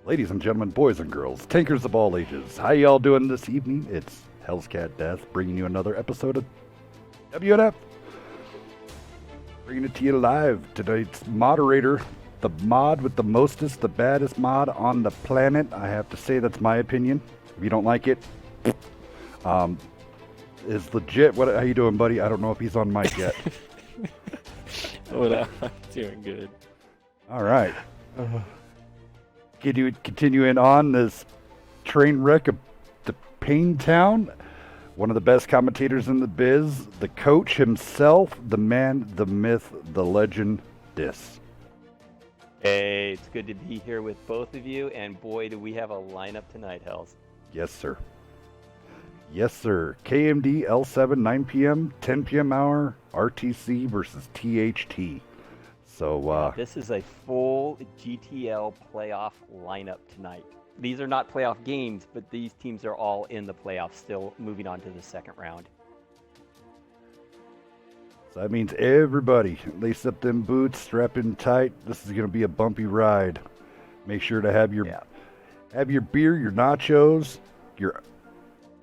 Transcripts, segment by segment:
Ladies and gentlemen, boys and girls, tankers of all ages, how y'all doing this evening? It's Hell's Cat Death bringing you another episode of WNF. Bringing it to you live. Tonight's moderator, the mod with the mostest, the baddest mod on the planet. I have to say that's my opinion. If you don't like it, is legit. How you doing, buddy? I don't know if he's on mic yet. What up? I'm doing good. All right. Continuing on this train wreck of the Pain Town, one of the best commentators in the biz, the coach himself, the man, the myth, the legend, Dis. Hey, it's good to be here with both of you, and boy, do we have a lineup tonight, Hells. Yes, sir. Yes, sir. KMD L7, 9 p.m., 10 p.m. hour, RTC versus THT. So this is a full GTL playoff lineup tonight. These are not playoff games, but these teams are all in the playoffs, still moving on to the second round. So that means everybody lace up them boots, strap in tight. This is going to be a bumpy ride. Make sure to have your beer, your nachos, your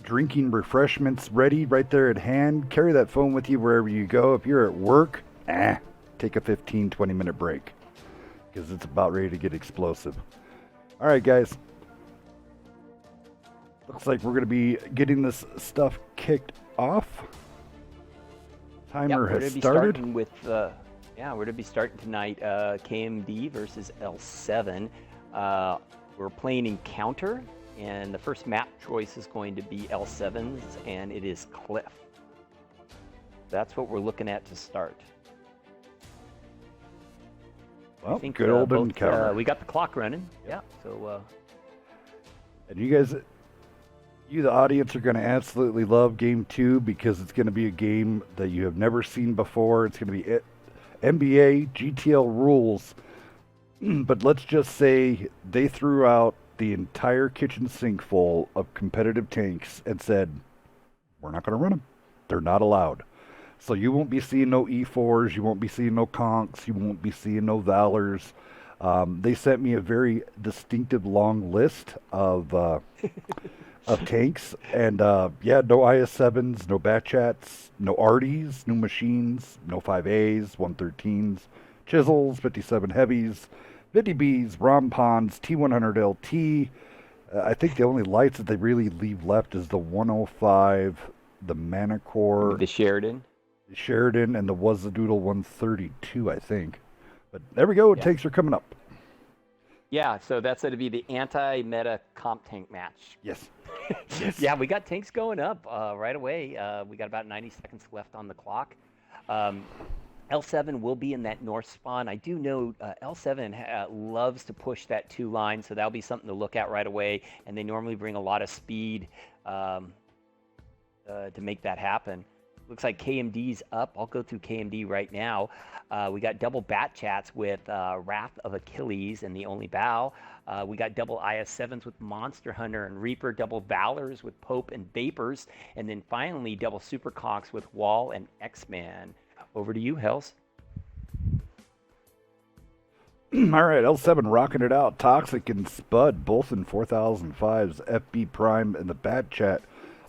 drinking refreshments ready right there at hand. Carry that phone with you wherever you go. If you're at work, take a 15-20 minute break because it's about ready to get explosive. All right, guys. Looks like we're going to be getting this stuff kicked off. Timer has started. We're going to be starting tonight. KMD versus L7. We're playing Encounter, and the first map choice is going to be L7's, and it is Cliff. That's what we're looking at to start. Well, good old Encounter. We got the clock running. Yeah. So. And you guys, the audience, are going to absolutely love Game 2 because it's going to be a game that you have never seen before. It's going to be NBA GTL rules. But let's just say they threw out the entire kitchen sink full of competitive tanks and said, we're not going to run them. They're not allowed. So you won't be seeing no E4s, you won't be seeing no Conks, you won't be seeing no Valors. They sent me a very distinctive long list of tanks, and no IS-7s, no Batchats, no Arties, new machines, no 5As, 113s, Chisels, 57 Heavies, 50Bs, Rompons, T100LT. I think the only lights that they really leave left is the 105, the Manicore, the Sheridan, and the Wazzadoodle 132, I think. But there we go. Tanks are coming up. Yeah, so that's going to be the anti-meta comp tank match. Yes. Yeah, we got tanks going up right away. We got about 90 seconds left on the clock. L7 will be in that north spawn. I do know L7 loves to push that 2 line, so that'll be something to look at right away. And they normally bring a lot of speed to make that happen. Looks like KMD's up. I'll go through KMD right now. We got double bat chats with Wrath of Achilles and the Only Bow. We got double IS-7s with Monster Hunter and Reaper, double Valors with Pope and Vapors, and then finally double Super Conks with Wall and X-Man. Over to you, Hells. All right, L7 rocking it out. Toxic and Spud, both in 4005s. FB Prime in the bat chat.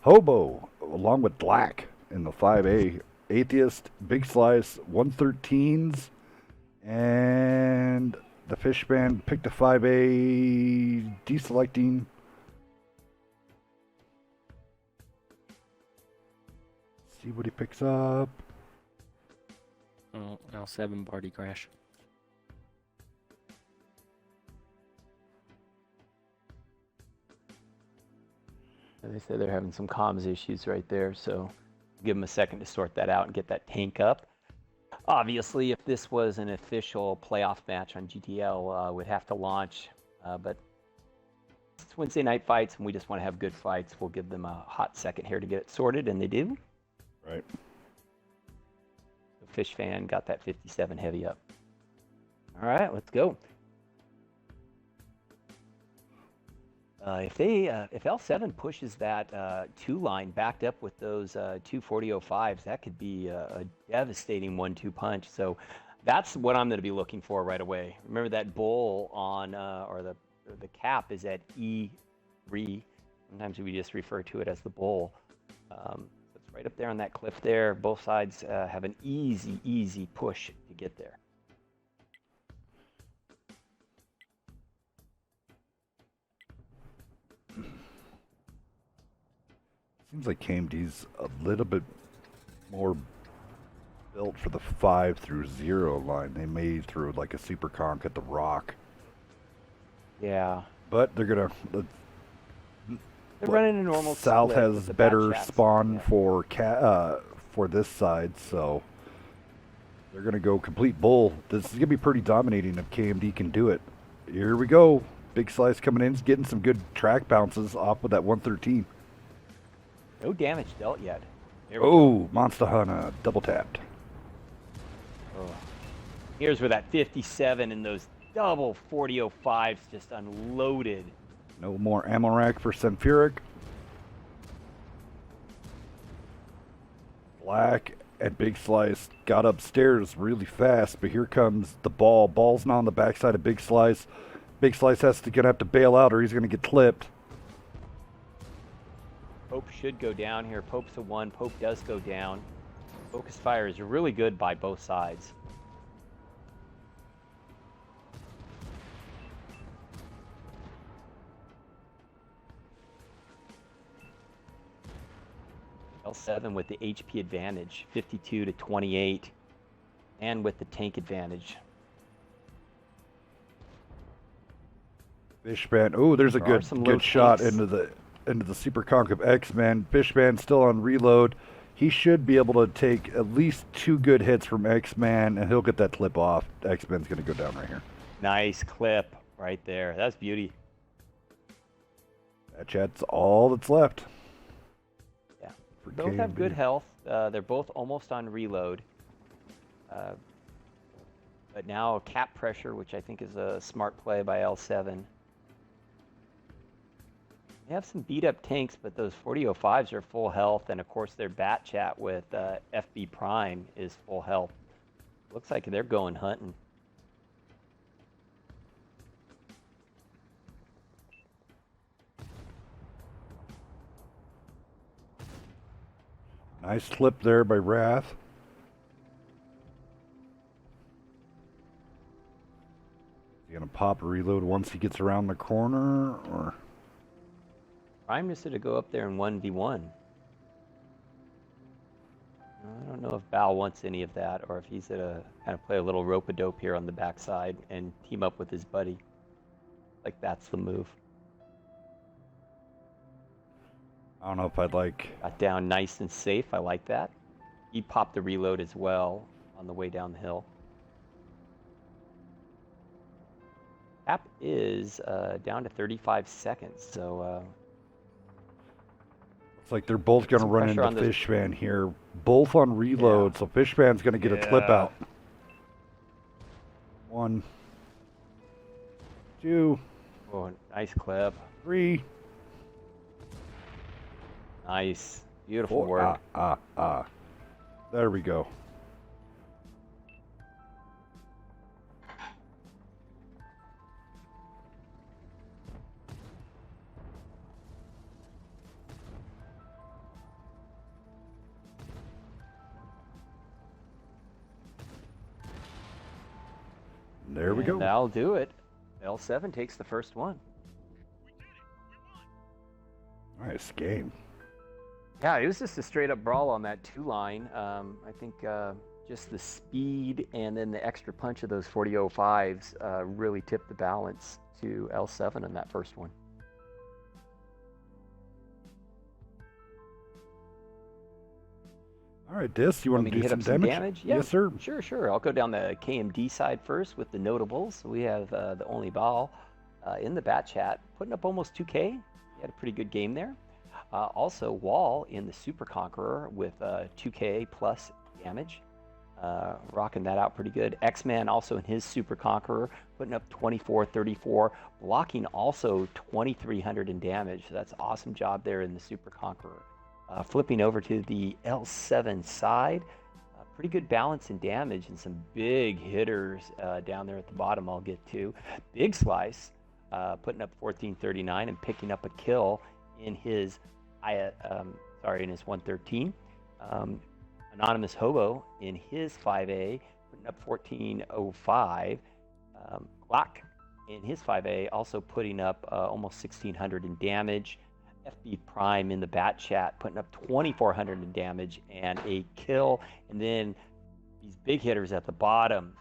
Hobo, along with Black in the 5A. Atheist, Big Slice, 113s, and the Fish Band picked a 5A, deselecting. See what he picks up. Oh, L7 Party Crash. They said they're having some comms issues right there, so give them a second to sort that out and get that tank up. Obviously, if this was an official playoff match on GTL, we'd have to launch, but it's Wednesday night fights, and we just want to have good fights. We'll give them a hot second here to get it sorted, and they do. Right. The Fish Fan got that 57 heavy up. All right, let's go. If L7 pushes that 2 line backed up with those 2 4005s, that could be a devastating 1-2 punch. So that's what I'm going to be looking for right away. Remember that bull on, or the the cap is at E3. Sometimes we just refer to it as the bowl. It's right up there on that cliff there. Both sides have an easy push to get there. Seems like KMD's a little bit more built for the 5 through 0 line. They may throw like a super conk at the rock. Yeah. But they're gonna. They're running a normal. South has better spawn yeah. for this side, so they're gonna go complete bull. This is gonna be pretty dominating if KMD can do it. Here we go. Big Slice coming in, he's getting some good track bounces off of that 113. No damage dealt yet. Oh, Monster Hunter double tapped. Oh. Here's where that 57 and those double 4005s just unloaded. No more ammo rack for Sulfuric. Black and Big Slice got upstairs really fast, but here comes the ball. Ball's not on the backside of Big Slice. Big Slice gonna have to bail out or he's gonna get clipped. Pope should go down here. Pope's a 1. Pope does go down. Focus fire is really good by both sides. L7 with the HP advantage, 52 to 28, and with the tank advantage. Fishman, oh, there's a good shot into the super conk of X-Man. Fishman still on reload. He should be able to take at least 2 good hits from X-Man, and he'll get that clip off. X-Man's going to go down right here. Nice clip right there. That's beauty. That's all that's left. Yeah. Both have good health. They're both almost on reload. But now cap pressure, which I think is a smart play by L7. They have some beat-up tanks, but those 4005s are full health, and of course their bat chat with FB Prime is full health. Looks like they're going hunting. Nice clip there by Wrath. He's gonna pop a reload once he gets around the corner, or... Prime is to go up there in 1v1. I don't know if Bal wants any of that, or if he's gonna kind of play a little rope-a-dope here on the backside and team up with his buddy. Like that's the move. I don't know if I'd like... Got down nice and safe. I like that. He popped the reload as well on the way down the hill. Cap is down to 35 seconds, so... It's like they're both going to run into Fishman here. Both on reload, so Fishman's going to get a clip out. 1, 2. Oh, nice clip. 3. Nice. Beautiful work. There we go. There we go. That'll do it. L7 takes the first one. Nice game. Yeah, it was just a straight up brawl on that 2 line. I think just the speed and then the extra punch of those 4005s really tipped the balance to L7 in that first one. All right, Dis, you want to do some damage? Yeah, yes, sir. Sure. I'll go down the KMD side first with the notables. We have the only Bal in the bat chat, putting up almost 2K. He had a pretty good game there. Also, Wall in the Super Conqueror with 2K plus damage. Rocking that out pretty good. X-Man also in his Super Conqueror, putting up 24-34. Blocking also 2,300 in damage. So that's awesome job there in the Super Conqueror. Flipping over to the L7 side, pretty good balance in damage and some big hitters down there at the bottom I'll get to. Big Slice putting up 1439 and picking up a kill in his in his 113. Anonymous Hobo in his 5A, putting up 1405. Glock in his 5A, also putting up almost 1600 in damage. FB Prime in the bat chat, putting up 2400 in damage and a kill. And then these big hitters at the bottom,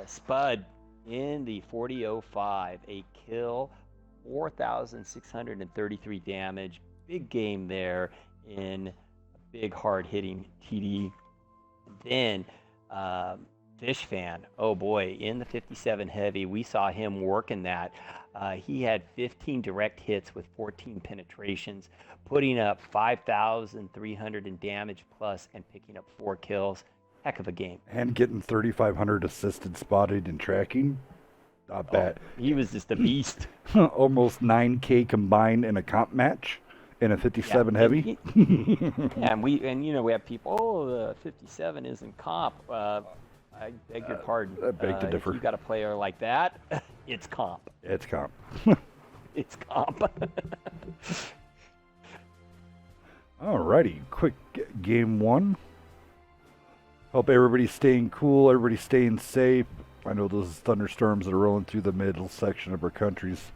Spud in the 4005, a kill, 4633 damage. Big game there in a big hard hitting TD. And then Fish Fan, oh boy, in the 57 heavy, we saw him working that. He had 15 direct hits with 14 penetrations, putting up 5,300 in damage plus and picking up 4 kills. Heck of a game. And getting 3,500 assisted, spotted, and tracking. Not bad. He was just a beast. Almost 9K combined in a comp match in a 57 heavy. And we have people, the 57 isn't comp. I beg your pardon. I beg to differ. If you got a player like that, it's comp. It's comp. It's comp. Alrighty, quick game one. Hope everybody's staying cool, everybody's staying safe. I know those thunderstorms that are rolling through the middle section of our country's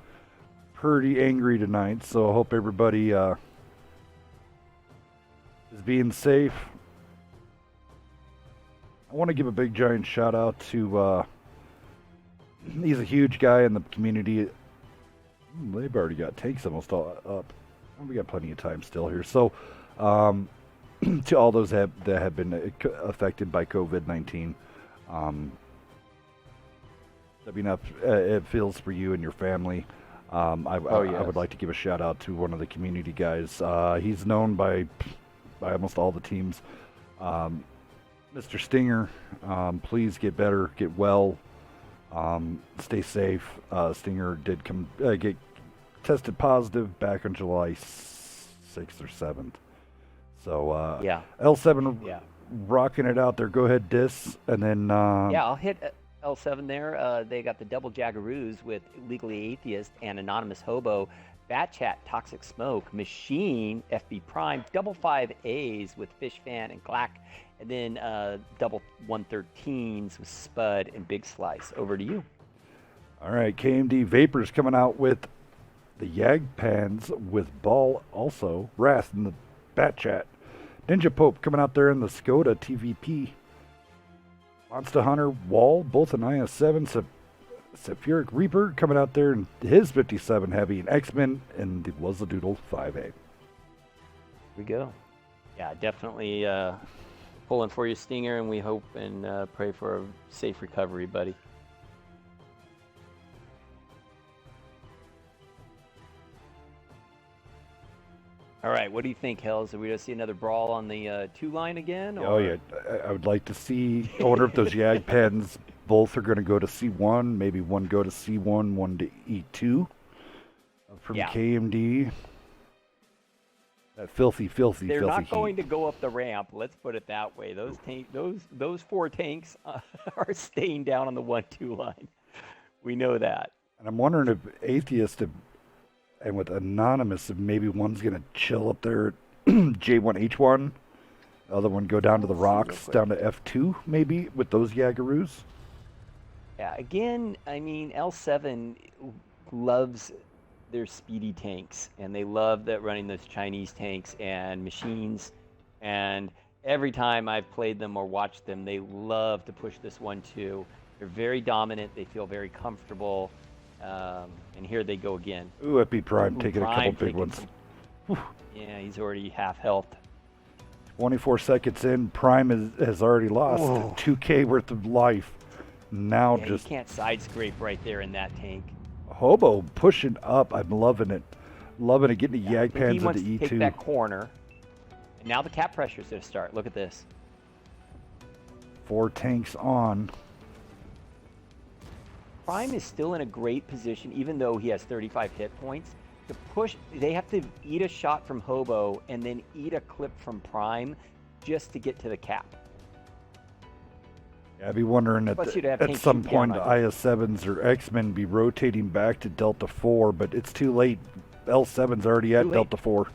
pretty angry tonight, so I hope everybody is being safe. I want to give a big giant shout out to, he's a huge guy in the community. They've already got tanks almost all up. We got plenty of time still here. So, to all those that have been affected by COVID-19, WNF, it feels for you and your family. I would like to give a shout out to one of the community guys. He's known by almost all the teams. Mr. Stinger, please get better, get well, stay safe. Stinger did get tested positive back on July 6th or 7th. So L7 rocking it out there. Go ahead, Dis, and then I'll hit L7 there. They got the double Jaggaroos with Legally Atheist and Anonymous Hobo, Bat Chat, Toxic Smoke, Machine, FB Prime, double 5As with Fish Fan and Glack, and then double 113s with Spud and Big Slice. Over to you. All right, KMD Vapors coming out with the Yag Pans with Ball, also Wrath in the Bat Chat. Ninja Pope coming out there in the Skoda TVP. Monster Hunter Wall, both an IS-7. Sapphiric Reaper coming out there in his 57 heavy, and X-Men and the Wuzzadoodle 5A. Here we go. Yeah, definitely pulling for you, Stinger, and we hope and pray for a safe recovery, buddy. All right, what do you think, Hells? Are we going to see another brawl on the 2 line again? Or? Oh, yeah. I would like to see. I wonder if those Yag Pens both are going to go to C1. Maybe one go to C1, one to E2 from KMD. That filthy They're not heat. going to go up the ramp. Let's put it that way. Those 4 tanks are staying down on the 1-2 line. We know that. And I'm wondering if Atheist and with Anonymous, if maybe one's going to chill up there at J1H1. The other one go down to the rocks, down to F2 maybe with those Jaggaroos. Yeah, again, I mean, L7 loves their speedy tanks, and they love that running those Chinese tanks and machines. And every time I've played them or watched them, they love to push this 1-2. They're very dominant. They feel very comfortable. And here they go again. Ooh, FB Prime taking a couple big ones. Yeah, he's already half health. 24 seconds in, Prime has already lost 2K worth of life. Now you can't side scrape right there in that tank. Hobo pushing up. I'm loving it. Loving it, getting the Yag Pans into E2. Take that corner. And now the cap pressure's going to start. Look at this. 4 tanks on. Prime is still in a great position, even though he has 35 hit points. To push, they have to eat a shot from Hobo and then eat a clip from Prime just to get to the cap. Yeah, I'd be wondering Plus, you'd have at tanks some shooting down point on you. IS-7s or X-Men be rotating back to Delta 4, but it's too late. L-7's already Too at late. Delta 4.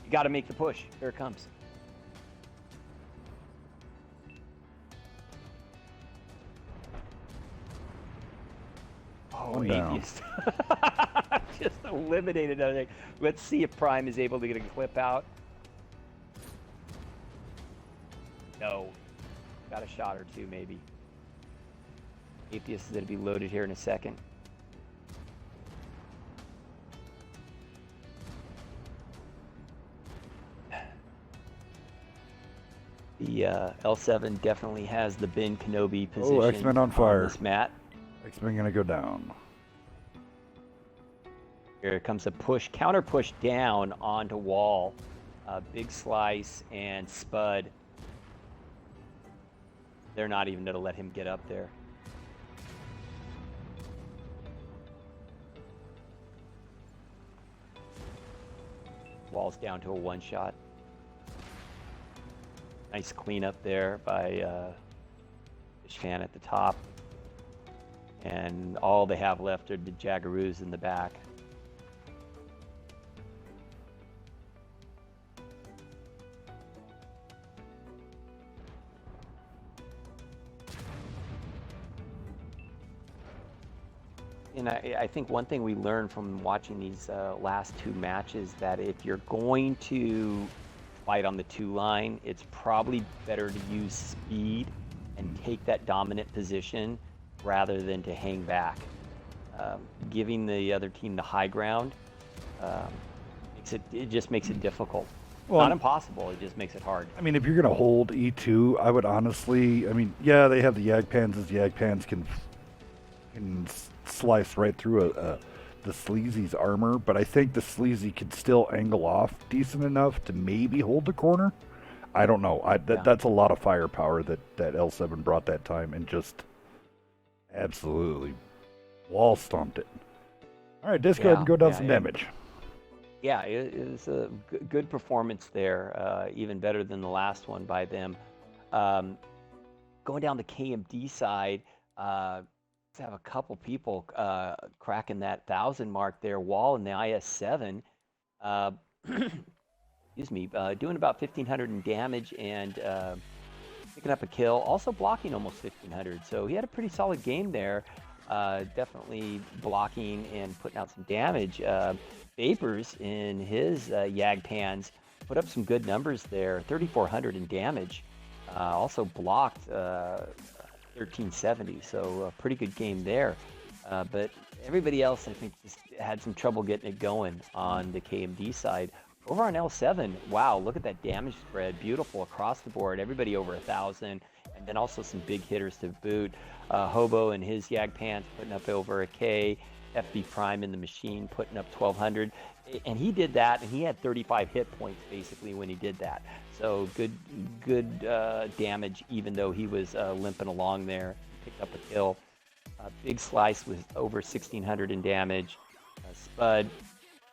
You got to make the push. Here it comes. Oh, One down. Atheist. Just eliminated everything. Let's see if Prime is able to get a clip out. No. Got a shot or two, maybe. Atheist is going to be loaded here in a second. The L7 definitely has the Ben Kenobi position. Oh, X-Men on fire. This mat. X-Men gonna go down. Here comes a push, counter push down onto wall. Big Slice and Spud. They're not even going to let him get up there. Wall's down to a one-shot. Nice cleanup there by Fishfan at the top. And all they have left are the Jaggaroos in the back. And I think one thing we learned from watching these last two matches, that if you're going to fight on the two line, it's probably better to use speed and take that dominant position rather than to hang back. Giving the other team the high ground it just makes it difficult. Well, Not impossible, it just makes it hard. I mean, if you're gonna hold E2, I would honestly, I mean, yeah, they have the Yagpans, as Yagpans can slice right through the Sleazy's armor, but I think the Sleazy could still angle off decent enough to maybe hold the corner. I don't know. That's a lot of firepower that L7 brought that time, and just absolutely wall stomped it. All right, Disc, go ahead and go down some damage. Yeah, it was a good performance there, even better than the last one by them. Going down the KMD side, have a couple people cracking that 1,000 mark there. Wall in the IS-7, excuse me, doing about 1,500 in damage and picking up a kill. Also blocking almost 1,500. So he had a pretty solid game there. Definitely blocking and putting out some damage. Vapors in his Yagpans put up some good numbers there. 3,400 in damage. Also blocked 1370, so a pretty good game there. But everybody else, I think, just had some trouble getting it going on the KMD side. Over on L7, wow, look at that damage spread. Beautiful across the board. Everybody over 1,000, and then also some big hitters to boot. Hobo and his Yagpants putting up over a K. FB Prime in the machine putting up 1,200. And he did that, and he had 35 hit points basically when he did that. So good damage, even though he was limping along there. Picked up a kill. Big Slice with over 1,600 in damage. Spud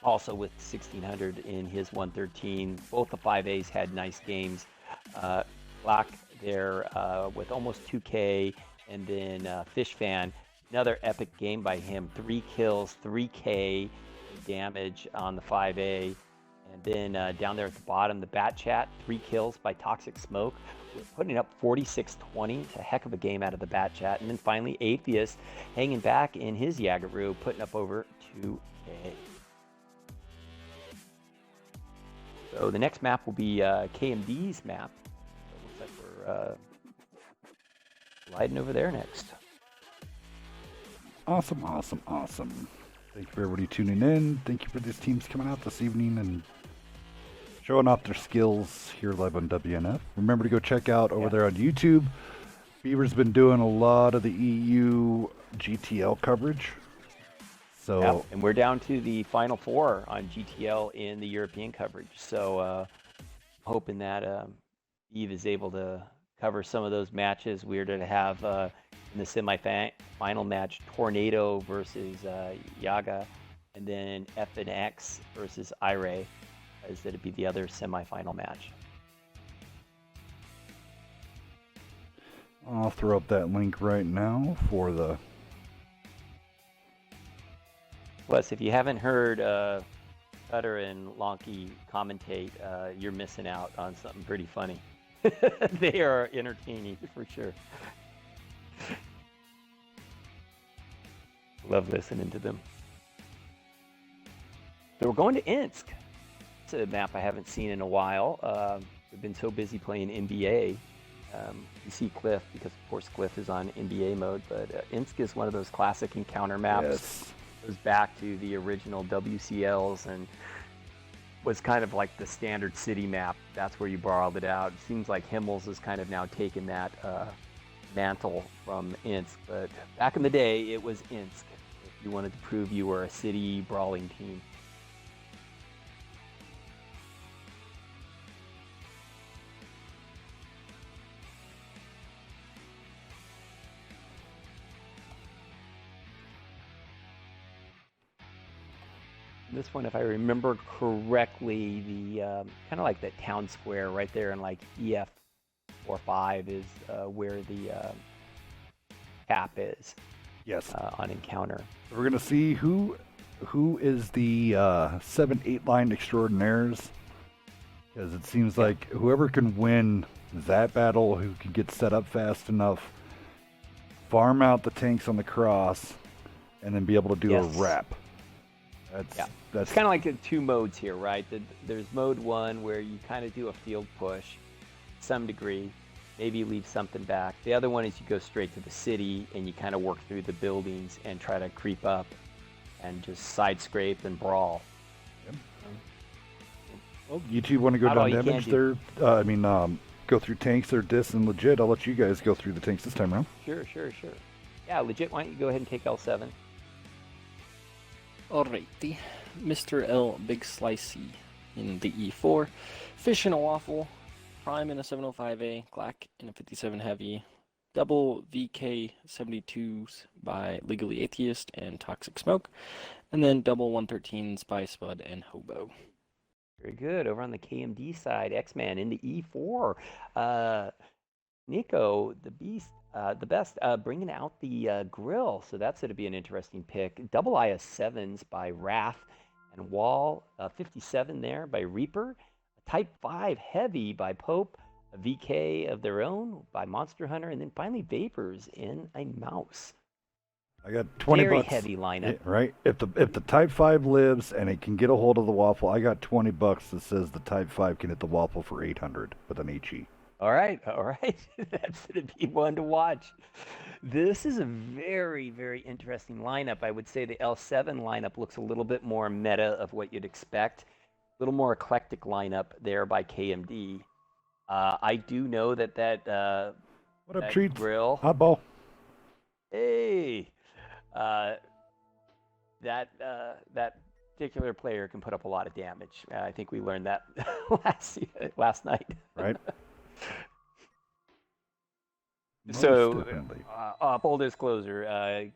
also with 1,600 in his 113. Both the 5As had nice games. Black there with almost 2K, and then Fishfan, another epic game by him. 3 kills, 3K damage on the 5A. And then down there at the bottom, the Bat Chat, 3 kills by Toxic Smoke. We're putting up 46-20. It's a heck of a game out of the Bat Chat. And then finally, Atheist hanging back in his Yaggaroo, putting up over 2K. So the next map will be KMD's map. So it looks like we're gliding over there next. Awesome. Thank you for everybody tuning in. Thank you for these teams coming out this evening and showing off their skills here live on WNF. Remember to go check out over there on YouTube. Beaver's been doing a lot of the EU GTL coverage. So, and we're down to the final 4 on GTL in the European coverage. So hoping that Eve is able to cover some of those matches. We're to have in the semi-final match Tornado versus Yaga, and then F and X versus Ire, as that'd be the other semi-final match. I'll throw up that link right now for the... Plus, if you haven't heard Cutter and Lonky commentate, you're missing out on something pretty funny. They are entertaining for sure. Love listening to them. So we're going to Insk. It's a map I haven't seen in a while. We've been so busy playing NBA. You see Cliff because, of course, Cliff is on NBA mode, but Insk is one of those classic encounter maps. Yes. Goes back to the original WCLs and was kind of like the standard city map. That's where you borrowed it out. It seems like Himmels has kind of now taken that mantle from Insk, but back in the day, it was Insk. If you wanted to prove you were a city brawling team. This one, if I remember correctly, the kind of like that town square right there in like EF 4-5 is where the cap is. Yes. On encounter. So we're gonna see who is the 7-8 line extraordinaires, because it seems like whoever can win that battle, who can get set up fast enough, farm out the tanks on the cross, and then be able to do a wrap. That's kind of like the two modes here, right? There's mode 1 where you kind of do a field push, to some degree. Maybe you leave something back. The other one is you go straight to the city and you kind of work through the buildings and try to creep up and just side scrape and brawl. Yep. Well, you two want to go down damage there? Go through tanks. They're dis and legit. I'll let you guys go through the tanks this time around. Sure. Yeah, legit. Why don't you go ahead and take L7? Alrighty. Mr. L Big Slicey in the E4. Fish in a Waffle. Prime in a 705A, Glack in a 57 Heavy, double VK 72s by Legally Atheist and Toxic Smoke, and then double 113s by Spud and Hobo. Very good. Over on the KMD side, X-Man in the E4. Nico, the Beast, the best, bringing out the grill, so that's going to be an interesting pick. Double IS-7s by Wrath and Wall, 57 there by Reaper. Type 5 Heavy by Pope, a VK of their own by Monster Hunter, and then finally Vapors in a Mouse. I got 20 Very bucks. heavy lineup. Right? If the Type 5 lives and it can get a hold of the Waffle, I got 20 bucks that says the Type 5 can hit the Waffle for 800 with an HE. All right. That's going to be one to watch. This is a very, very interesting lineup. I would say the L7 lineup looks a little bit more meta of what you'd expect. A little more eclectic lineup there by KMD. I do know that what up, that Treats? grill. Hot ball. Hey, that particular player can put up a lot of damage. I think we learned that last night. Right. So, full disclosure,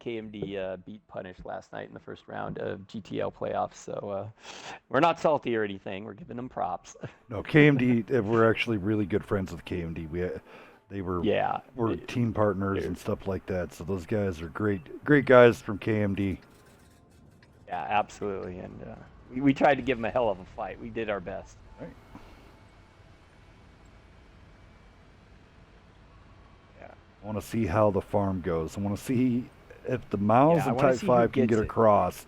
KMD beat Punish last night in the first round of GTL playoffs. So we're not salty or anything. We're giving them props. No, KMD. We're actually really good friends with KMD. We're team partners and stuff like that. So those guys are great guys from KMD. Yeah, absolutely. And we tried to give them a hell of a fight. We did our best. Right. I want to see how the farm goes. I want to see if the Mouse and Type 5 can get across.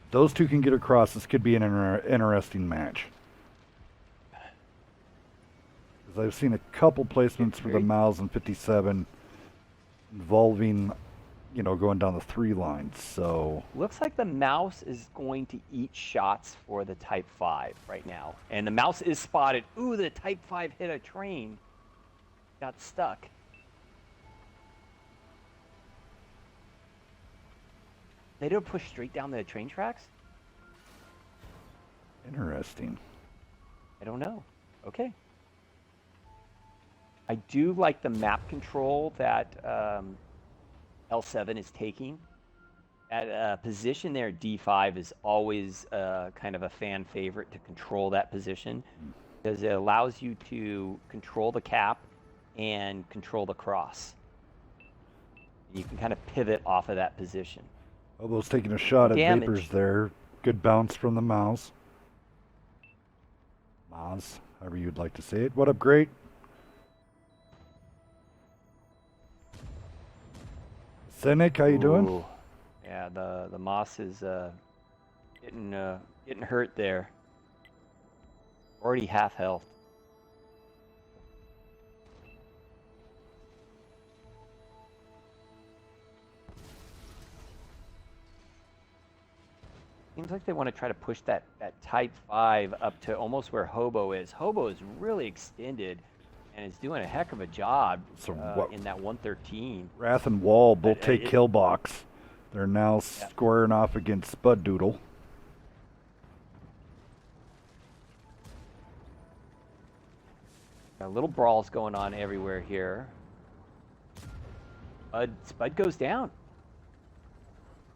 Those two can get across. This could be an interesting match. Because I've seen a couple placements for the Mouse and 57 involving, going down the 3 lines. So looks like the Mouse is going to eat shots for the Type 5 right now. And the Mouse is spotted. Ooh, the Type 5 hit a train. Got stuck. They don't push straight down the train tracks? Interesting. I don't know. Okay. I do like the map control that L7 is taking. At position there, D5 is always kind of a fan favorite to control that position because it allows you to control the cap and control the cross. You can kind of pivot off of that position. Hobo's taking a shot at Damage. Vapors there. Good bounce from the mouse. Mouse, however you'd like to say it. What up, great? Cynic, how you doing? Ooh. Yeah, the moss is getting hurt there. Already half health. Seems like they want to try to push that Type 5 up to almost where Hobo is. Hobo is really extended and is doing a heck of a job So in that 113. Wrath and Wall both take kill box. They're now squaring off against Spud Doodle. Little brawls going on everywhere here. Spud goes down.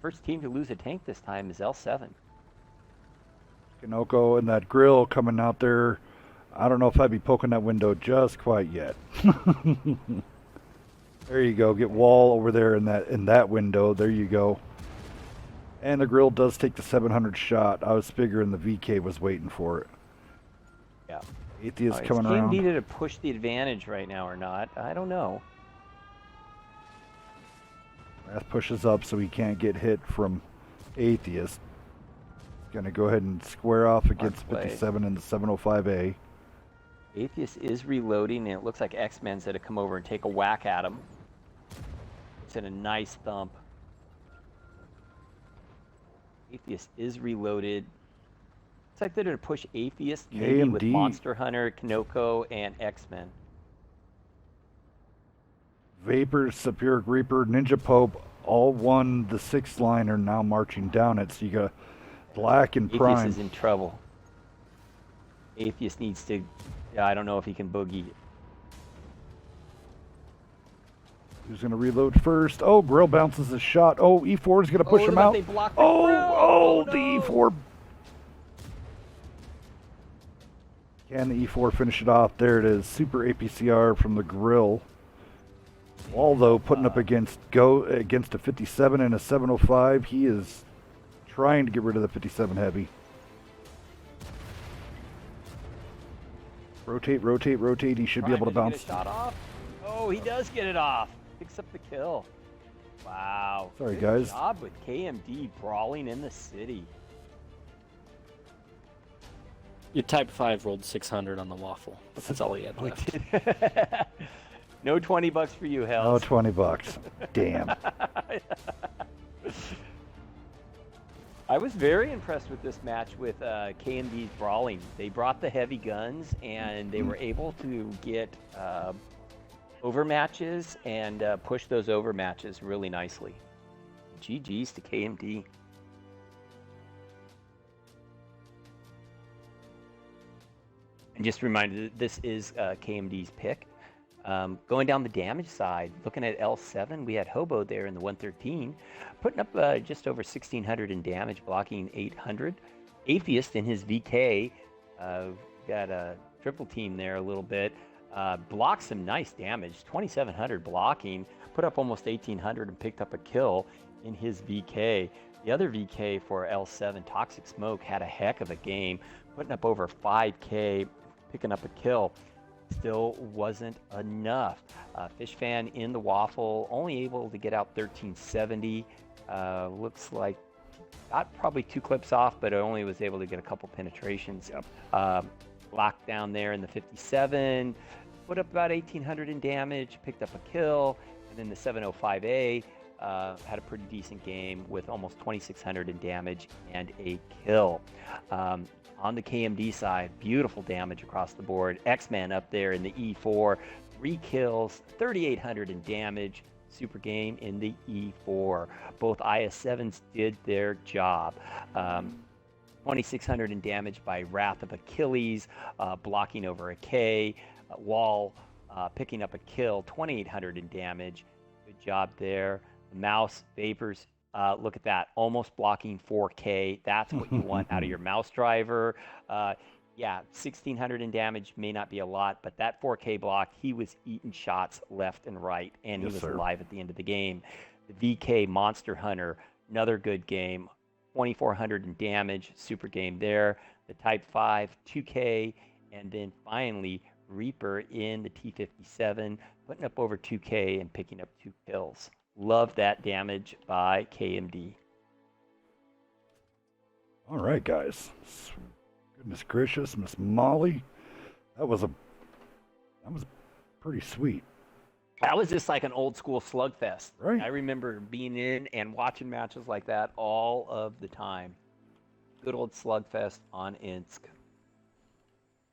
First team to lose a tank this time is L7. Kanoko and that grill coming out there. I don't know if I'd be poking that window just quite yet. There you go. Get Wall over there in that window. There you go. And the grill does take the 700 shot. I was figuring the VK was waiting for it. Yeah. Atheist coming around. KMD to push the advantage right now or not? I don't know. Wrath pushes up so he can't get hit from Atheist. Gonna go ahead and square off against 57 in the 705A. Atheist is reloading, and it looks like X-Men's going to come over and take a whack at him. It's in a nice thump. Atheist is reloaded. Looks like they're going to push Atheist maybe with KMD. Monster Hunter, Kanoko, and X-Men. Vapor, Superior Reaper, Ninja Pope, all won the 6th line, are now marching down it. So you got Black and Prime. Atheist is in trouble. Atheist needs to... Yeah, I don't know if he can boogie. Who's going to reload first? Oh, Grill bounces a shot. Oh, E4 is going to push him out. They blocked the Oh, Grill. the E4. Can the E4 finish it off? There it is. Super APCR from the Grill. Wall, though, putting up against a 57 and a 705. He is trying to get rid of the 57 heavy. Rotate, rotate, rotate. He should be able to bounce. Get a shot off. Oh, he does get it off. Picks up the kill. Wow. Sorry, Good guys. job with KMD brawling in the city. Your Type 5 rolled 600 on the waffle, but that's all he had left. No $20 for you, Hell. Oh, 20 bucks. Damn. I was very impressed with this match with KMD's brawling. They brought the heavy guns, and they were able to get overmatches and push those overmatches really nicely. GG's to KMD. And just a reminder, this is KMD's pick. Going down the damage side, looking at L7, we had Hobo there in the 113, putting up just over 1,600 in damage, blocking 800. Atheist in his VK, got a triple team there a little bit, blocked some nice damage, 2,700 blocking, put up almost 1,800 and picked up a kill in his VK. The other VK for L7, Toxic Smoke, had a heck of a game, putting up over 5K, picking up a kill. Still wasn't enough. Fish Fan in the waffle, only able to get out 1370. Looks like got probably 2 clips off, but only was able to get a couple penetrations. Locked down there in the 57, put up about 1,800 in damage, picked up a kill, and then the 705A had a pretty decent game with almost 2,600 in damage and a kill. On the KMD side, beautiful damage across the board. X-Men up there in the E4, 3 kills, 3,800 in damage. Super game in the E4. Both IS-7s did their job. 2,600 in damage by Wrath of Achilles, blocking over a K. Wall picking up a kill, 2,800 in damage. Good job there. The Mouse, Vapors, look at that, almost blocking 4K. That's what you want out of your mouse driver. Yeah, 1600 in damage may not be a lot, but that 4K block, he was eating shots left and right, and Yes, he was sir. alive at the end of the game. The VK Monster Hunter, another good game, 2400 in damage, super game there. The Type 5, 2K, and then finally Reaper in the T57, putting up over 2K and picking up 2 kills. Love that damage by KMD. All right, guys. Goodness gracious, Miss Molly, that was pretty sweet, That was just like an old school slugfest. right? I remember being in and watching matches like that all of the time. Good old slugfest on Insk.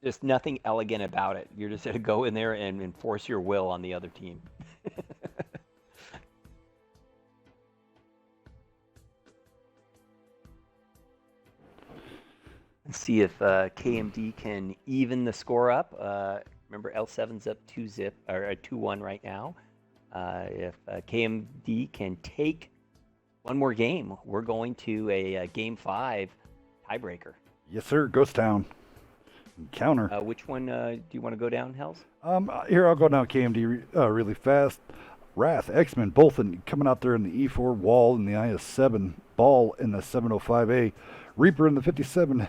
Just nothing elegant about it. You're just going to go in there and enforce your will on the other team. Let's see if KMD can even the score up. Remember, L7's up 2-1 right now. If KMD can take one more game, we're going to a game 5 tiebreaker. Yes, sir. Ghost Town. Counter. Which one do you want to go down, Hells? Here I'll go down KMD really fast. Wrath, X-Men, both coming out there in the E4, Wall in the IS-7, Ball in the 705A, Reaper in the 57,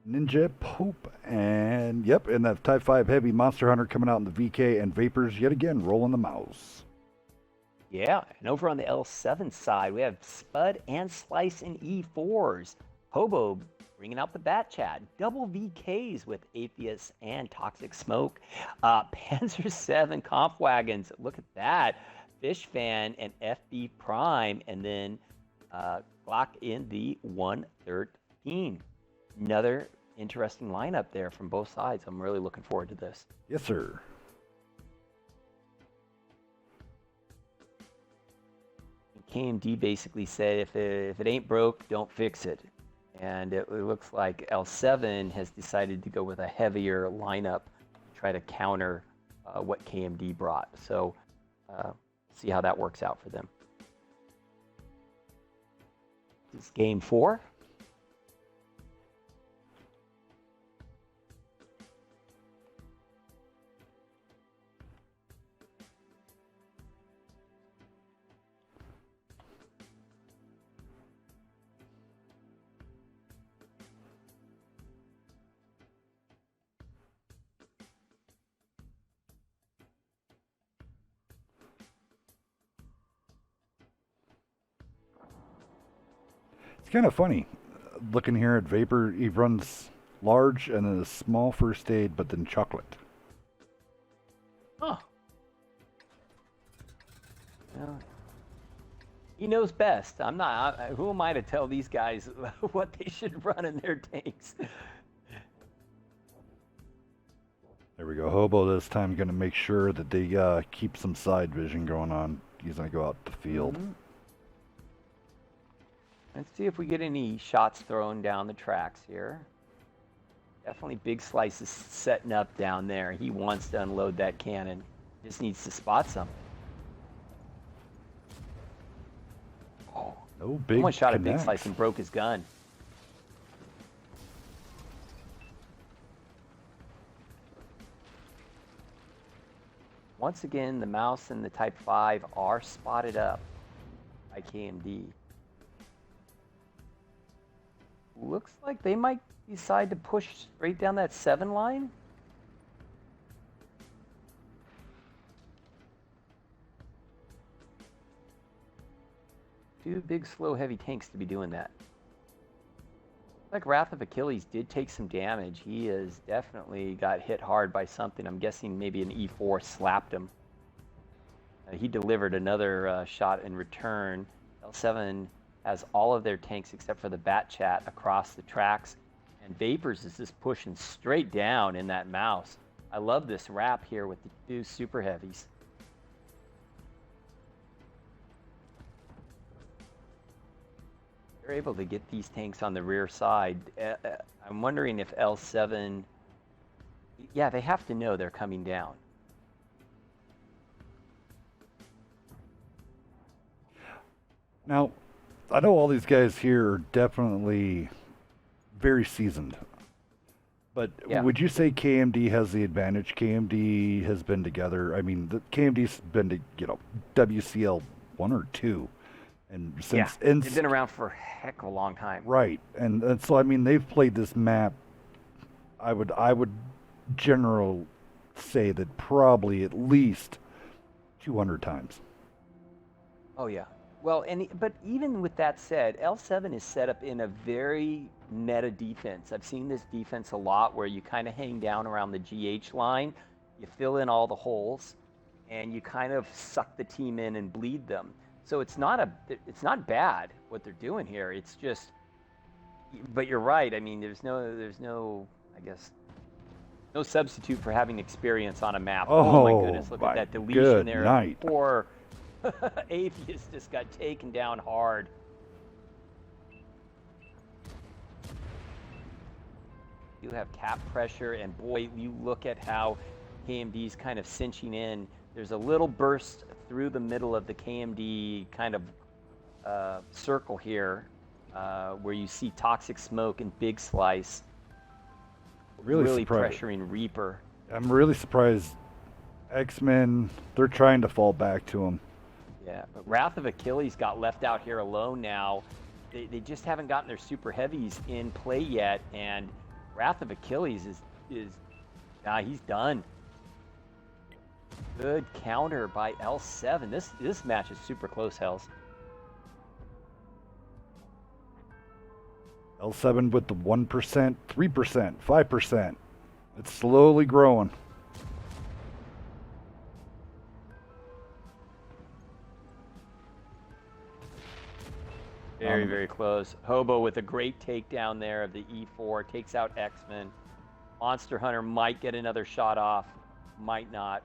Ninja Pope, and yep, and that Type 5 Heavy Monster Hunter coming out in the VK, and Vapors yet again rolling the mouse. Yeah, and over on the L7 side, we have Spud and Slice in E4s. Hobo bringing out the Bat Chat. Double VKs with Atheist and Toxic Smoke. Panzer 7 Comp Wagons. Look at that. Fish Fan and FB Prime. And then Glock in the 113. Another interesting lineup there from both sides. I'm really looking forward to this. Yes, sir. KMD basically said, if it ain't broke, don't fix it. And it looks like L7 has decided to go with a heavier lineup to try to counter what KMD brought. So see how that works out for them. This is game 4. It's kind of funny looking here at Vapor. He runs large and then a small first aid, but then chocolate. Huh. Well, he knows best. I'm not. Who am I to tell these guys what they should run in their tanks? There we go. Hobo this time going to make sure that they keep some side vision going on. He's going to go out the field. Mm-hmm. Let's see if we get any shots thrown down the tracks here. Definitely Big Slice is setting up down there. He wants to unload that cannon. Just needs to spot something. Oh, No big someone shot at Big connects. Slice and broke his gun. Once again, the Mouse and the Type 5 are spotted up by KMD. Looks like they might decide to push straight down that 7 line. Two big, slow, heavy tanks to be doing that. Like Wrath of Achilles did take some damage. He has definitely got hit hard by something. I'm guessing maybe an E4 slapped him. He delivered another shot in return. L7 has all of their tanks except for the Bat Chat across the tracks. And Vapors is just pushing straight down in that Mouse. I love this wrap here with the two super heavies. They're able to get these tanks on the rear side. I'm wondering if L7... Yeah, they have to know they're coming down. Now, I know all these guys here are definitely very seasoned. But Yeah. would you say KMD has the advantage? KMD has been together. I mean, the KMD's been to WCL 1 or 2, and Yeah. since They've been around for a heck of a long time. right, and so I mean they've played this map. I would general say that probably at least 200 times. Oh yeah. Well, but even with that said, L7 is set up in a very meta defense. I've seen this defense a lot where you kind of hang down around the GH line, you fill in all the holes, and you kind of suck the team in and bleed them. So it's not bad what they're doing here. It's just, but you're right. I mean, there's no, I guess, no substitute for having experience on a map. Oh my goodness, look at that deletion good there. night. Poor Atheist just got taken down hard. You have cap pressure, and boy, you look at how KMD's kind of cinching in. There's a little burst through the middle of the KMD kind of circle here, where you see Toxic Smoke and Big Slice really pressuring Reaper. I'm really surprised X-Men, they're trying to fall back to him. Yeah, but Wrath of Achilles got left out here alone now. They just haven't gotten their super heavies in play yet, and Wrath of Achilles he's done. Good counter by L7. This match is super close, Hells. L7 with the 1%, 3%, 5%. It's slowly growing. Very, very close. Hobo with a great takedown there of the E4. Takes out X-Men. Monster Hunter might get another shot off. Might not.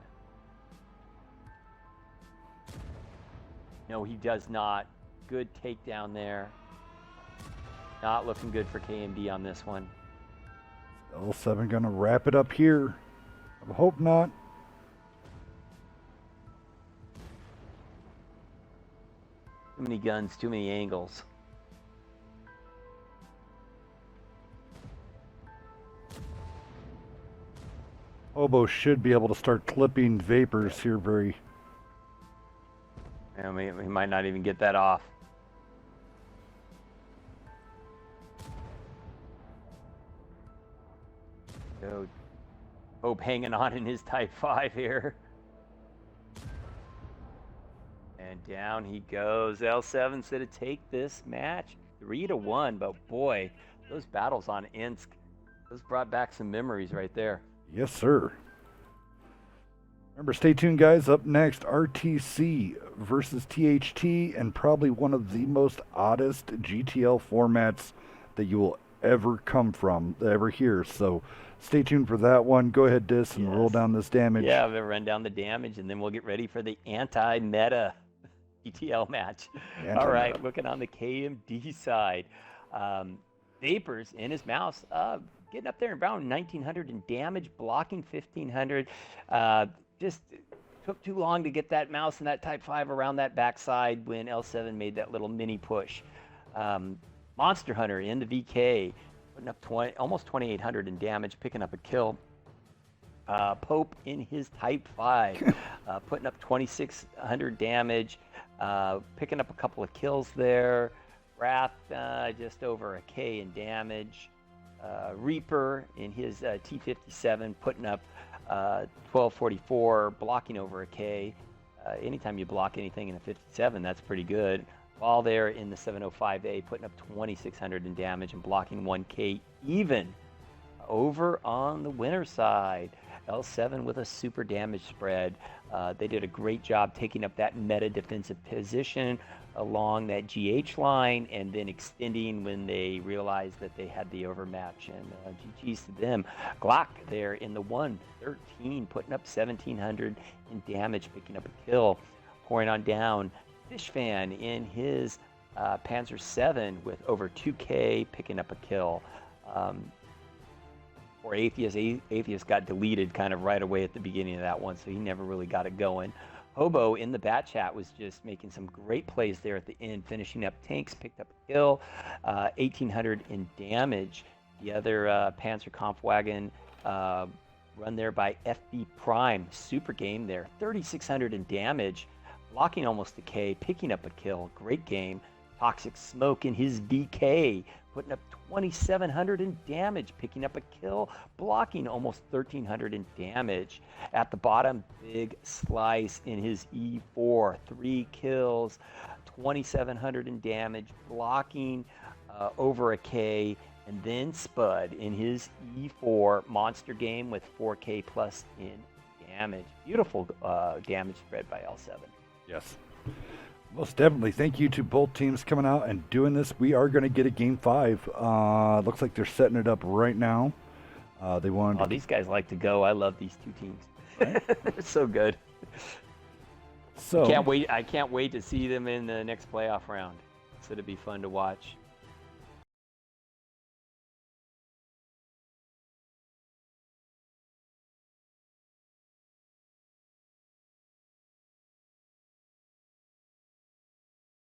No, he does not. Good takedown there. Not looking good for KMD on this one. L7 gonna wrap it up here. I hope not. Too many guns, too many angles. Hobo should be able to start clipping vapors here very... I mean, he might not even get that off. So, Hope hanging on in his Type 5 here. And down he goes. L7 said to take this match 3-1, but boy, those battles on Insk, those brought back some memories right there. Yes, sir. Remember, stay tuned, guys. Up next, RTC versus THT, and probably one of the most oddest GTL formats that you will ever ever hear. So stay tuned for that one. Go ahead, Dis, and roll down this damage. Yeah, we'll run down the damage, and then we'll get ready for the anti-meta GTL match. All right, looking on the KMD side. Vapors in his mouse, getting up there around 1900 in damage, blocking 1500. Just took too long to get that mouse and that Type 5 around that backside when L7 made that little mini push. Monster Hunter in the VK, putting up almost 2800 in damage, picking up a kill. Pope in his Type 5, putting up 2600 damage, picking up a couple of kills there. Wrath just over a K in damage. Reaper in his T57 putting up 1244, blocking over a K. Anytime you block anything in a 57, that's pretty good. While there in the 705A, putting up 2600 in damage and blocking 1K even. Over on the winner side, L7 with a super damage spread. They did a great job taking up that meta defensive position along that GH line and then extending when they realized that they had the overmatch, and GG's to them. Glock there in the 113, putting up 1700 in damage, picking up a kill. Pouring on down, Fish Fan in his Panzer 7 with over 2K, picking up a kill. Or Atheist got deleted kind of right away at the beginning of that one, so he never really got it going. Hobo in the bat chat was just making some great plays there at the end, finishing up tanks, picked up a kill, 1800 in damage. The other Panzer Kampfwagen run there by FB Prime. Super game there. 3,600 in damage, blocking almost a K, picking up a kill. Great game. Toxic Smoke in his VK, putting up 2,700 in damage, picking up a kill, blocking almost 1,300 in damage. At the bottom, Big Slice in his E4, 3 kills, 2,700 in damage, blocking over a K, and then Spud in his E4 monster game with 4K plus in damage. Beautiful damage spread by L7. Yes. Most definitely. Thank you to both teams coming out and doing this. We are going to get a game 5. Looks like they're setting it up right now. They wanted. Oh, these guys like to go. I love these two teams. They're so good. So I can't wait to see them in the next playoff round. So it'll be fun to watch.